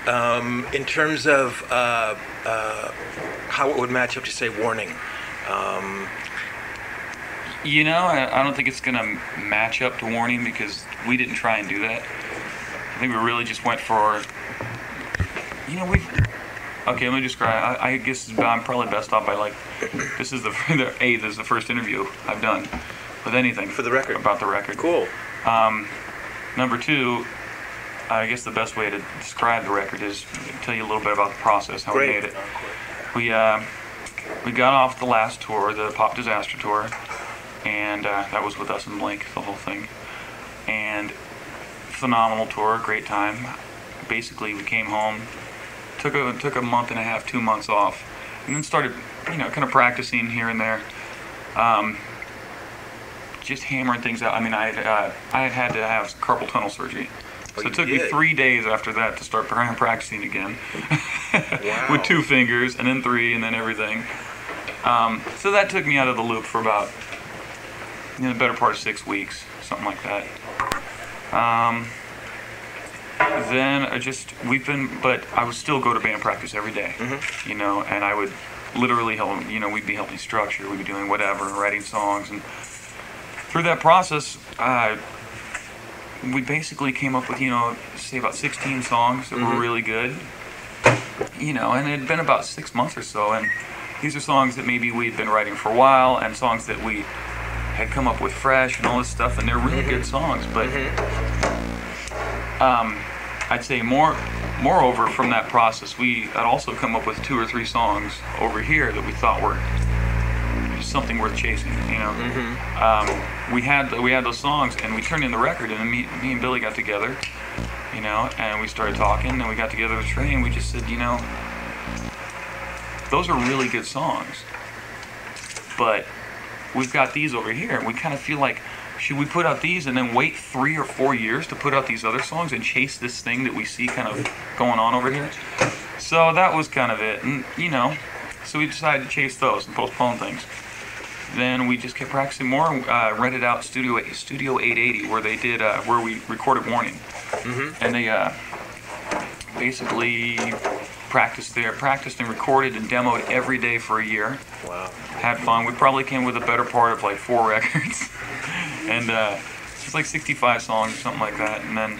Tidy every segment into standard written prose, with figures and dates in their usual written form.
In terms of how it would match up to, say, Warning. Um, I don't think it's going to match up to Warning because we didn't try and do that. I think we really just went for, we. Okay, let me describe. I guess I'm probably best off by this is this is the first interview I've done with anything for the record. About the record. Cool. Number two, I guess the best way to describe the record is tell you a little bit about the process, how Great. we made it. We got off the last tour, the Pop Disaster tour, and that was with us and Blink, the whole thing. And phenomenal tour, great time. Basically, we came home, took a month and a half, 2 months off, and then started, kind of practicing here and there. Just hammering things out. I mean, I had to have carpal tunnel surgery. So it took me 3 days after that to start practicing again. Wow. With 2 fingers, and then 3, and then everything. So that took me out of the loop for about, the better part of 6 weeks, something like that. Then but I would still go to band practice every day, and I would literally help, we'd be helping structure, we'd be doing whatever, writing songs, and through that process, we basically came up with, say about 16 songs that were really good, and it had been about 6 months or so, and these are songs that maybe we'd been writing for a while, and songs that we had come up with fresh and all this stuff, and they're really good songs, but I'd say moreover from that process, we had also come up with 2 or 3 songs over here that we thought were just something worth chasing, We had those songs, and we turned in the record, and me and Billy got together, and we started talking, and we got together with Trey, and we just said, those are really good songs, but we've got these over here, and we kind of feel like, should we put out these and then wait 3 or 4 years to put out these other songs and chase this thing that we see kind of going on over here? So that was kind of it, and so we decided to chase those and postpone things. Then we just kept practicing more and rented out Studio 880 where they did where we recorded Warning, and they basically practiced and recorded and demoed every day for a year. Wow. Had fun. We probably came with a better part of 4 records, and it's 65 songs or something like that. And then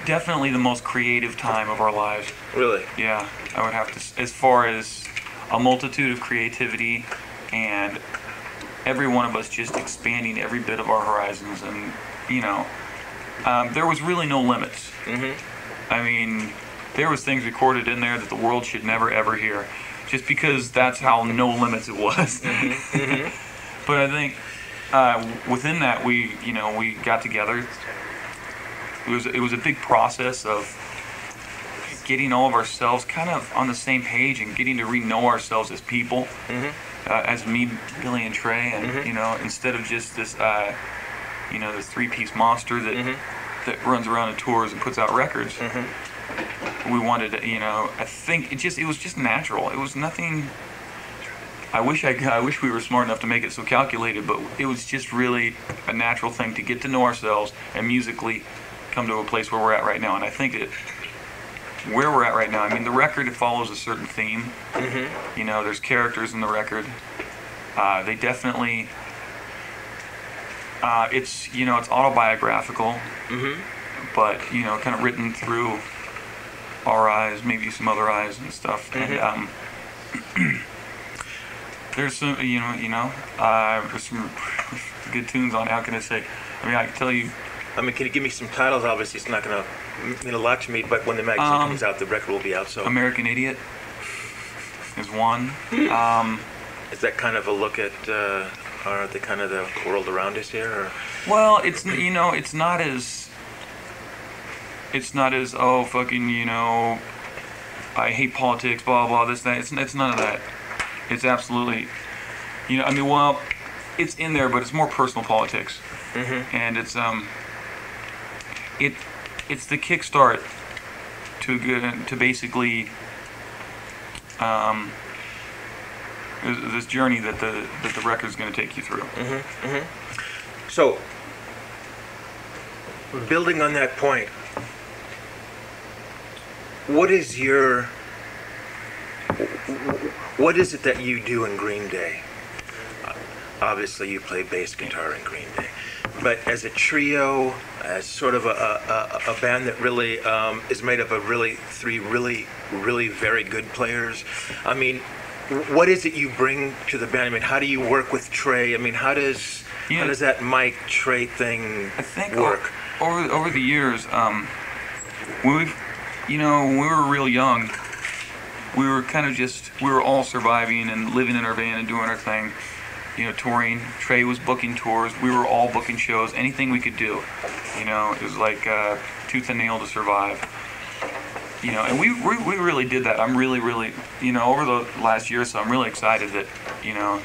definitely the most creative time of our lives. Really? Yeah, I would have to, as far as a multitude of creativity and every one of us just expanding every bit of our horizons, and there was really no limits. I mean, there was things recorded in there that the world should never ever hear, just because that's how no limits it was. But I think within that we got together. It was a big process of getting all of ourselves kind of on the same page and getting to re-know ourselves as people, as me, Billy, and Trey, and instead of just this this 3-piece monster that runs around and tours and puts out records. We wanted to, I think it was just natural. It was nothing. I wish we were smart enough to make it so calculated, but it was just really a natural thing to get to know ourselves and musically come to a place where we're at right now. And I think that where we're at right now, I mean, the record follows a certain theme. There's characters in the record. They definitely, it's autobiographical, but kind of written through our eyes, maybe some other eyes and stuff. And there's some, there's some good tunes on it. How can I say? I mean, I can tell you. I mean, can you give me some titles? Obviously, it's not going to mean a lot to me, but when the magazine comes out, the record will be out. So, American Idiot is one. Is that kind of a look at, are they kind of the world around us here? Or? Well, it's it's not as oh fucking I hate politics, blah blah this that. It's none of that. It's absolutely it's in there, but it's more personal politics, and it's it's the kickstart to basically this journey that the record's going to take you through. So, building on that point, what is your, what is it that you do in Green Day? Obviously, you play bass guitar in Green Day, but as a trio, as sort of a band that really is made up of really three really very good players. I mean, what is it you bring to the band? I mean, how do you work with Trey? I mean, how does that Mike Trey thing I think work? Over the years, we've, when we were real young, we were kind of we were all surviving and living in our van and doing our thing. Touring. Trey was booking tours. We were all booking shows. Anything we could do. It was like tooth and nail to survive. And we really did that. I'm really, over the last year or so, I'm really excited that,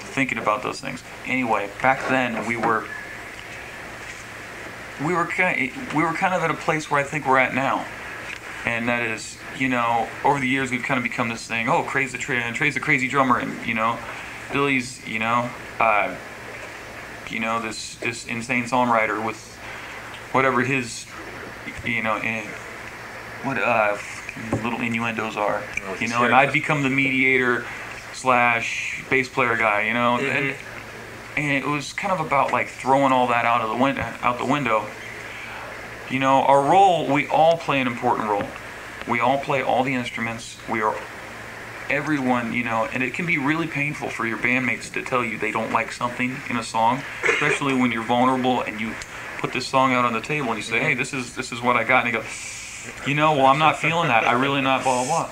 thinking about those things. Anyway, back then we were kind of at a place where I think we're at now, and that is, over the years we've kind of become this thing. Oh, Trey's the crazy drummer, and Billy's, this insane songwriter with whatever his, what little innuendos are, and I'd become the mediator / bass player guy, and it was kind of about like throwing all that out the window. Our role, we all play an important role. We all play all the instruments. We are everyone, and it can be really painful for your bandmates to tell you they don't like something in a song, especially when you're vulnerable and you put this song out on the table and you say, hey, this is what I got, and they go, well, I'm not feeling that, I really not, blah, blah, blah.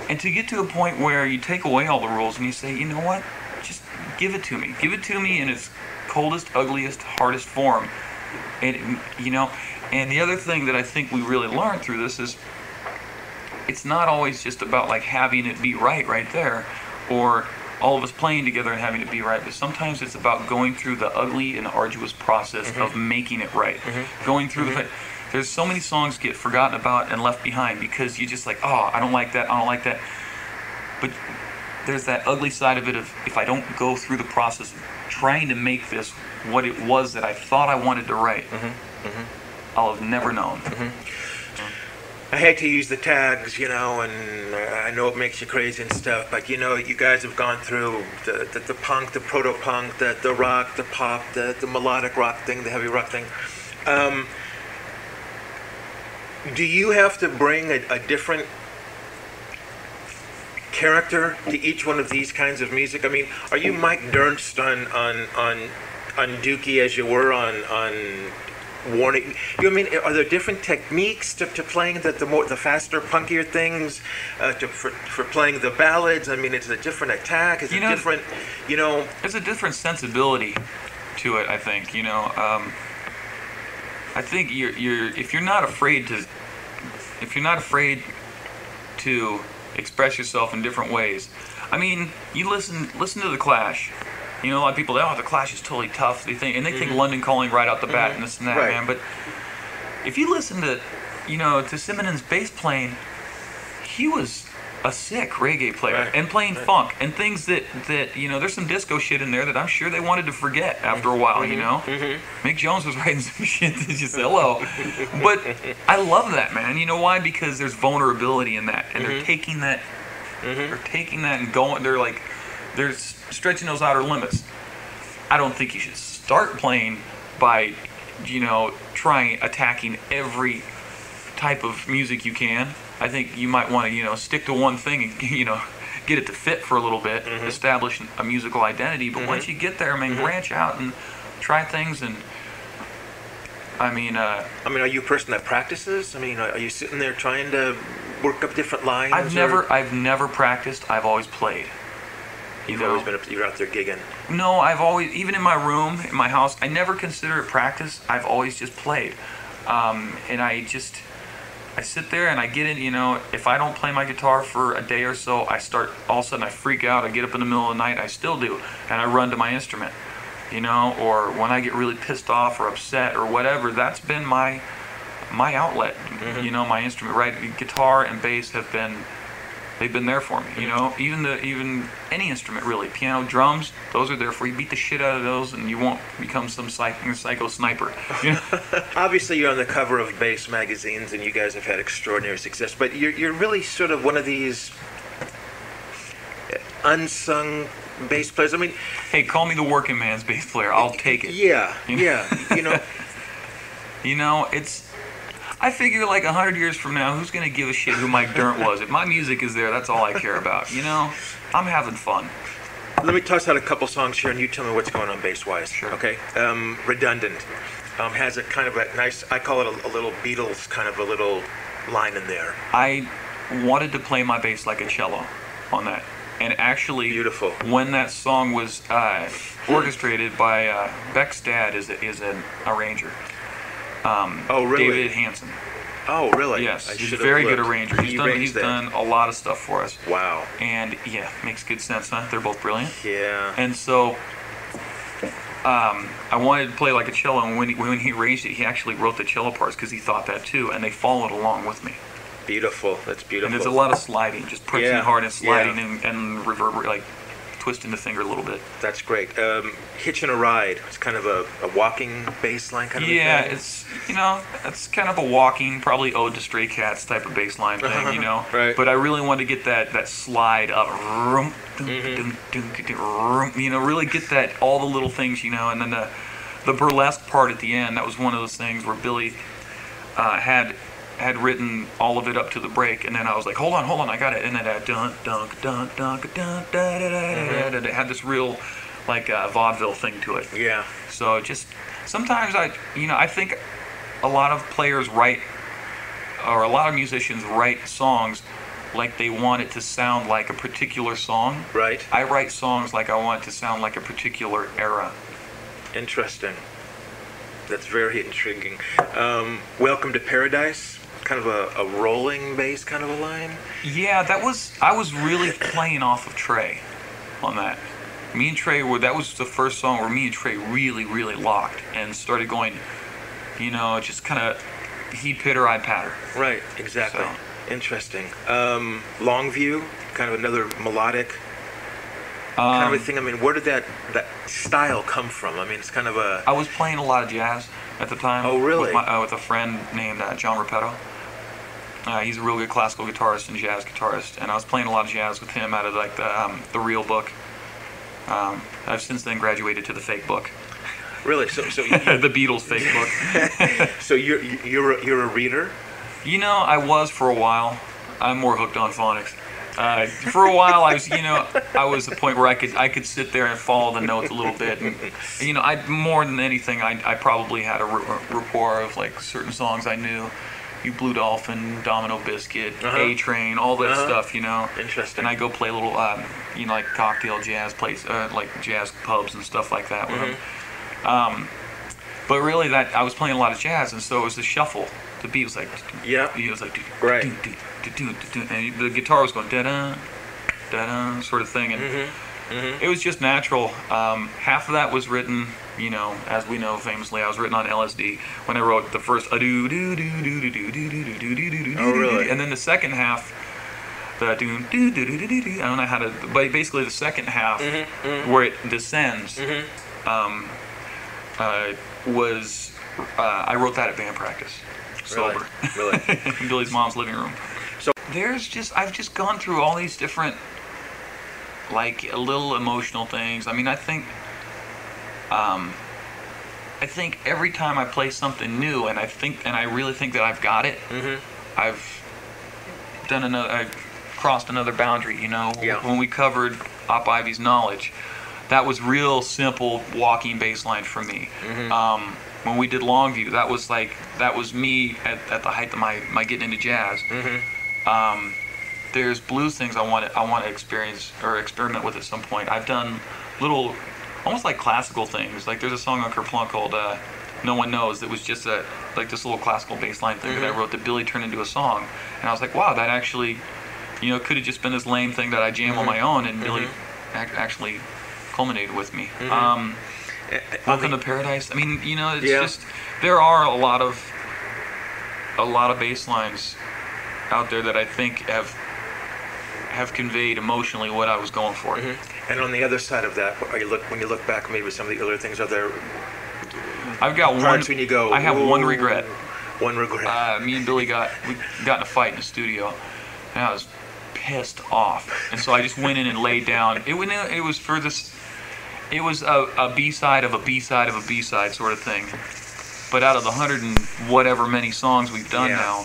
And to get to a point where you take away all the rules and you say, you know what, just give it to me in its coldest, ugliest, hardest form. And and the other thing that I think we really learned through this is it's not always just about like having it be right there, or all of us playing together and having it be right, but sometimes it's about going through the ugly and arduous process of making it right. Going through there's so many songs get forgotten about and left behind because you just like, oh, I don't like that. But there's that ugly side of it of, if I don't go through the process of trying to make this what it was that I thought I wanted to write, I'll have never known. I hate to use the tags, and I know it makes you crazy and stuff, but you guys have gone through the punk, the proto-punk, the rock, the pop, the melodic rock thing, the heavy rock thing. Do you have to bring a different character to each one of these kinds of music? I mean, are you Mike Durst on Dookie as you were on Warning? Are there different techniques to playing the faster, punkier things, for playing the ballads? I mean, it's a different attack. It's a different, There's a different sensibility to it, I think. I think if you're not afraid to express yourself in different ways. I mean, you listen to the Clash. A lot of people, the Clash is totally tough. They think London Calling right out the bat and this and that, man. But if you listen to, to Simonon's bass playing, he was a sick reggae player and playing funk and things that there's some disco shit in there that I'm sure they wanted to forget after a while. Mick Jones was writing some shit that just hello, but I love that, man. You know why? Because there's vulnerability in that, and they're taking that, and going. They're stretching those outer limits. I don't think you should start playing by, attacking every type of music you can. I think you might want to, stick to one thing and, get it to fit for a little bit, establish a musical identity. But once you get there, branch out and try things. And are you a person that practices? Are you sitting there trying to work up different lines? I've never practiced. I've always played. You've always been you're out there gigging. No, I've always, even in my room, in my house, I never consider it practice. I've always just played. And I sit there and I get in, if I don't play my guitar for a day or so, all of a sudden I freak out, I get up in the middle of the night, I still do, and I run to my instrument, or when I get really pissed off or upset or whatever, that's been my outlet, my instrument, right? Guitar and bass have been They've been there for me, you know. Even any instrument really, piano, drums, those are there for you. Beat the shit out of those, and you won't become some psycho sniper. You know? Obviously, you're on the cover of bass magazines, and you guys have had extraordinary success. But you're really sort of one of these unsung bass players. I mean, hey, call me the working man's bass player. I'll take it. Yeah, you know? yeah. You know, you know, it's. I figure like 100 years from now, who's gonna give a shit who Mike Dirnt was? If my music is there, that's all I care about. You know, I'm having fun. Let me toss out a couple songs here, and you tell me what's going on bass-wise. Sure. Okay. Redundant has a kind of a nice. I call it a little Beatles kind of a little line in there. I wanted to play my bass like a cello on that, and actually, beautiful. When that song was orchestrated by Beck's dad, is an arranger. Oh, really? David Hansen. Oh, really? Yes, he's a very good arranger. He's done a lot of stuff for us. Wow. And yeah, makes good sense, huh? They're both brilliant. Yeah. And so, I wanted to play like a cello, and when he arranged it, he actually wrote the cello parts because he thought that too, and they followed along with me. Beautiful. That's beautiful. And there's a lot of sliding, just pressing hard and sliding and reverberate, like twisting the finger a little bit. That's great. Hitching a Ride. It's kind of a walking bass line kind of a thing. Yeah, it's, you know, it's kind of a walking, probably Ode to Stray Cats type of bass line thing, you know. Right. But I really wanted to get that slide up, you know, really get that, all the little things, you know, and then the burlesque part at the end, that was one of those things where Billy had written all of it up to the break, and then I was like, hold on, I got it, and then that dun dunk dun dunk dun da da da da. It had this real like vaudeville thing to it. Yeah. So just sometimes I think a lot of players write, or a lot of musicians write songs like they want it to sound like a particular song. Right. I write songs like I want it to sound like a particular era. Interesting. That's very intriguing. Welcome to Paradise. Kind of a rolling bass kind of a line. Yeah, I was really playing off of Trey on that. Me and Trey that was the first song where me and Trey really, really locked and started going, you know, just kind of he pitter, I patter. Right, exactly. So. Interesting. Longview, kind of another melodic kind of a thing. I mean, where did that style come from? I mean, it's kind of a. I was playing a lot of jazz at the time. Oh, really? With a friend named John Repetto. He's a real good classical guitarist and jazz guitarist, and I was playing a lot of jazz with him out of like the real book. I've since then graduated to the fake book. Really? So the Beatles fake book. So you're a reader? You know, I was for a while. I'm more hooked on phonics. For a while, I was at the point where I could sit there and follow the notes a little bit, and you know, more than anything, I probably had a rapport of like certain songs I knew. You Blue Dolphin, Domino Biscuit, A Train, all that stuff, you know. Interesting. And I go play little, you know, like cocktail jazz places, like jazz pubs and stuff like that with them. But really, that I was playing a lot of jazz, and so it was the shuffle. The beat was like, it was like, right. And the guitar was going da-da, da-da, sort of thing, and it was just natural. Half of that was written, you know, as we know famously, I was written on LSD when I wrote the first do do do do do do do do do do do. Oh, really? And then the second half, the do do do do do do. I don't know how to, but basically the second half where it descends was I wrote that at band practice, sober, really? in Billy's mom's living room. So I've just gone through all these different, like, little emotional things. I mean, I think every time I play something new, and I really think that I've got it, I've crossed another boundary. You know, when we covered Op Ivy's Knowledge, that was real simple walking bass line for me. When we did Longview, that was me at the height of my getting into jazz. There's blues things I want to experience or experiment with at some point. I've done little, almost like classical things. Like there's a song on Kerplunk called No One Knows that was just like this little classical bass line thing that I wrote that Billy turned into a song. And I was like, wow, that actually, you know, could have just been this lame thing that I jam on my own, and Billy actually culminated with me. Welcome to Paradise. I mean, you know, it's just, there are a lot of bass lines out there that I think have conveyed emotionally what I was going for. And on the other side of that, when you look back maybe some of the earlier things, are there I've got one. parts when you go, I have one "Whoa," regret. One regret. Me and Billy got in a fight in the studio, and I was pissed off. And so I just went in and laid down. It was for this. It was a B-side of a B-side of a B-side sort of thing. But out of the 100 and whatever many songs we've done now,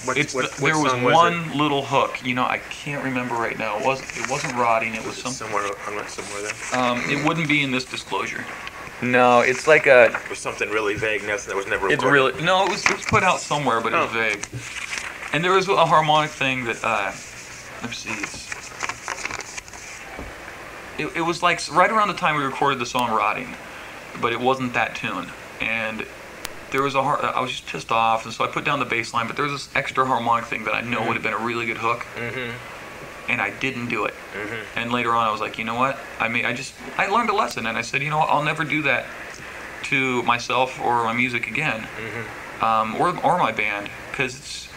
there was one little hook. You know, I can't remember right now. It wasn't Rotting. It was somewhere there. It wouldn't be in this disclosure. No, it's like a. It was something really vague. Nothing that was never. It's recorded. really no. It was put out somewhere, but it was vague. And there was a harmonic thing that. Let's see. It was like right around the time we recorded the song "Rotting," but it wasn't that tune. And there was I was just pissed off, and so I put down the bass line. But there was this extra harmonic thing that I know would have been a really good hook. And I didn't do it. And later on, I was like, you know what? I learned a lesson, and I said, you know what? I'll never do that to myself or my music again, or my band, because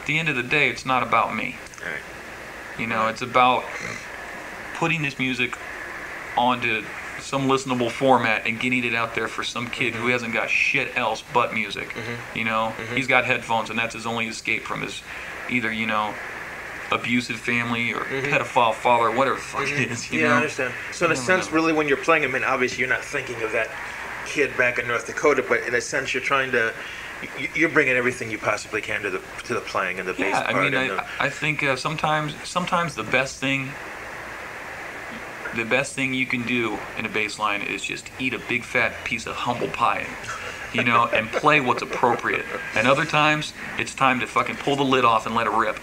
at the end of the day, it's not about me. Right. You know, it's about putting this music onto some listenable format and getting it out there for some kid who hasn't got shit else but music. You know, he's got headphones, and that's his only escape from his either, you know, abusive family or pedophile father, whatever the fuck it is. You know? I understand. So in a sense, really, when you're playing, I mean, obviously you're not thinking of that kid back in North Dakota, but in a sense, you're trying to, you're bringing everything you possibly can to the playing and the bass part. Yeah, I mean, I think sometimes the best thing you can do in a bass line is just eat a big fat piece of humble pie, you know, and play what's appropriate. And other times, it's time to fucking pull the lid off and let it rip.